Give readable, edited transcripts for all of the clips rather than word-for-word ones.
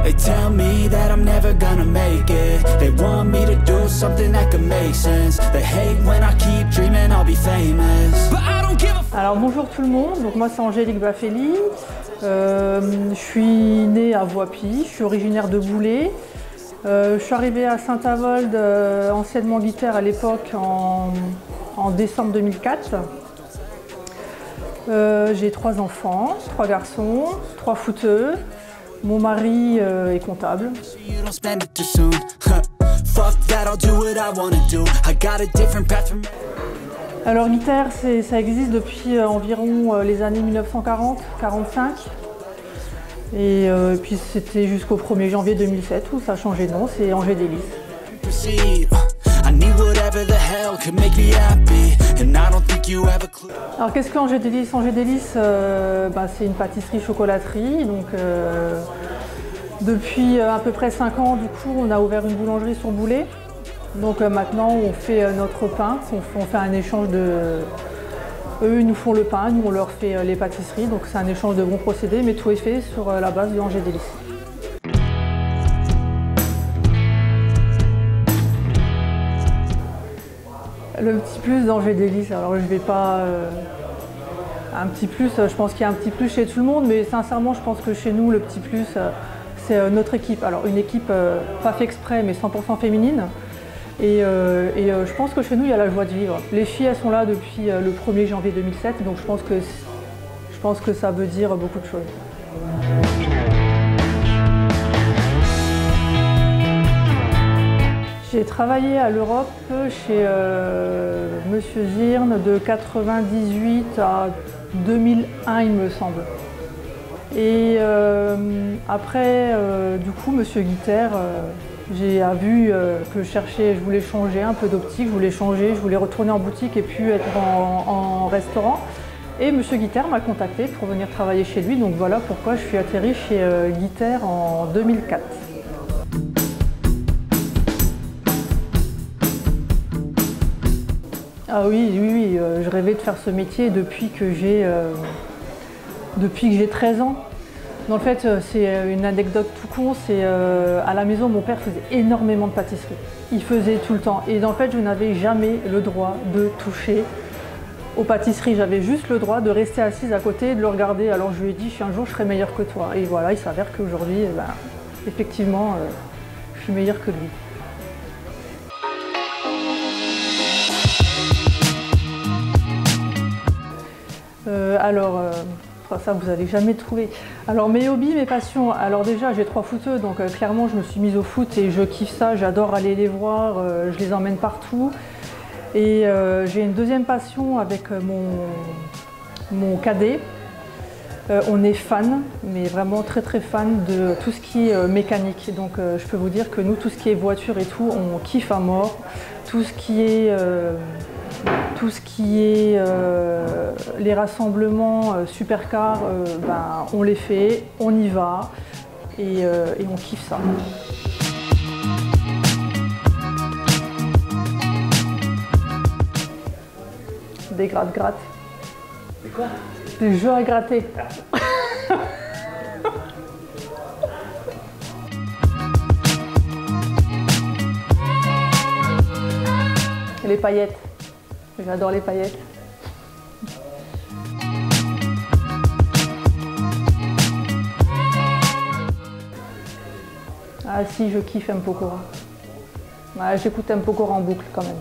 They tell me that I'm never gonna make it. They want me to do something that could make sense. They hate when I keep dreaming I'll be famous. But I don't give a f. Alors bonjour tout le monde, donc moi c'est Angélique Baffelli. Je suis née à Voipy, je suis originaire de Boulay. Je suis arrivée à Saint-Avold, anciennement Guitare à l'époque, en décembre 2004. J'ai 3 enfants, 3 garçons, 3 footeux. Mon mari est comptable. Alors Guitare, ça existe depuis environ les années 1940-45. Et puis c'était jusqu'au 1er janvier 2007 où ça a changé de nom, c'est Angédélis. Alors qu'est-ce que Angédélis? Angédélis, c'est une pâtisserie-chocolaterie. Donc depuis à peu près 5 ans, du coup, on a ouvert une boulangerie sur Boulay. Donc maintenant, on fait notre pain, on fait un échange de... Eux, ils nous font le pain, nous, on leur fait les pâtisseries. Donc c'est un échange de bons procédés, mais tout est fait sur la base de Angédélis. Le petit plus d'Angédélis, alors je vais pas... un petit plus, je pense qu'il y a un petit plus chez tout le monde, mais sincèrement, je pense que chez nous, le petit plus, c'est notre équipe. Alors une équipe pas fait exprès, mais 100% féminine. Et je pense que chez nous, il y a la joie de vivre. Les filles, elles sont là depuis le 1er janvier 2007, donc je pense que ça veut dire beaucoup de choses. J'ai travaillé à l'Europe chez Monsieur Zirn de 98 à 2001, il me semble. Et après, du coup, Monsieur Guitare, j'ai vu que je voulais changer un peu d'optique, je voulais retourner en boutique et puis être en restaurant. Et Monsieur Guitare m'a contacté pour venir travailler chez lui, donc voilà pourquoi je suis atterrie chez Guitare en 2004. Ah oui, je rêvais de faire ce métier depuis que j'ai 13 ans. En fait, c'est une anecdote tout con, c'est à la maison, mon père faisait énormément de pâtisserie. Il faisait tout le temps. Et en fait, je n'avais jamais le droit de toucher aux pâtisseries. J'avais juste le droit de rester assise à côté et de le regarder. Alors je lui ai dit, un jour, je serai meilleure que toi. Et voilà, il s'avère qu'aujourd'hui, effectivement, je suis meilleure que lui. Ça vous n'allez jamais trouver. Alors mes hobbies, mes passions, alors déjà j'ai 3 footeux, donc clairement je me suis mise au foot et je kiffe ça, j'adore aller les voir, je les emmène partout. Et j'ai une deuxième passion avec mon cadet. On est fan, mais vraiment très très fan de tout ce qui est mécanique. Donc je peux vous dire que nous, tout ce qui est voiture et tout, on kiffe à mort. Tout ce qui est les rassemblements supercars, on les fait, on y va et on kiffe ça. Des gratte-gratte. Des quoi? Des jeux à gratter. Les paillettes. J'adore les paillettes. Ah si, je kiffe M. Pokora. Ouais, j'écoute M. Pokora en boucle quand même.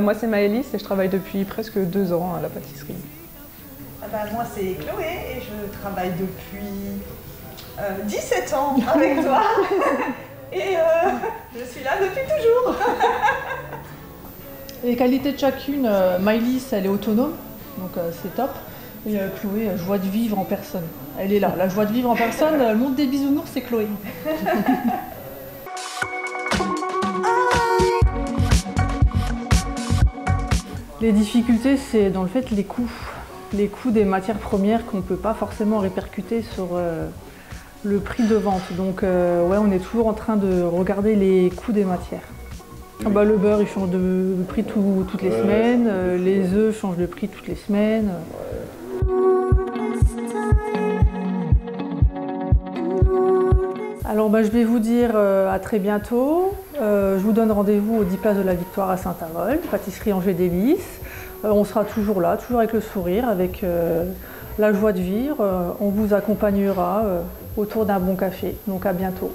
Moi c'est Maëlys et je travaille depuis presque 2 ans à la pâtisserie. Moi c'est Chloé et je travaille depuis 17 ans avec toi et je suis là depuis toujours. Les qualités de chacune, Maëlys elle est autonome, donc c'est top. Et Chloé, joie de vivre en personne. Elle est là, la joie de vivre en personne, le monde des bisounours c'est Chloé. Les difficultés, c'est dans le fait les coûts des matières premières qu'on ne peut pas forcément répercuter sur le prix de vente. Donc ouais, on est toujours en train de regarder les coûts des matières. Le beurre il change de prix toutes les semaines, les œufs changent de prix toutes les semaines. Alors je vais vous dire à très bientôt. Je vous donne rendez-vous au 10 Place de la Victoire à Saint-Avold, pâtisserie Angers Délices. On sera toujours là, toujours avec le sourire, avec la joie de vivre. On vous accompagnera autour d'un bon café. Donc à bientôt.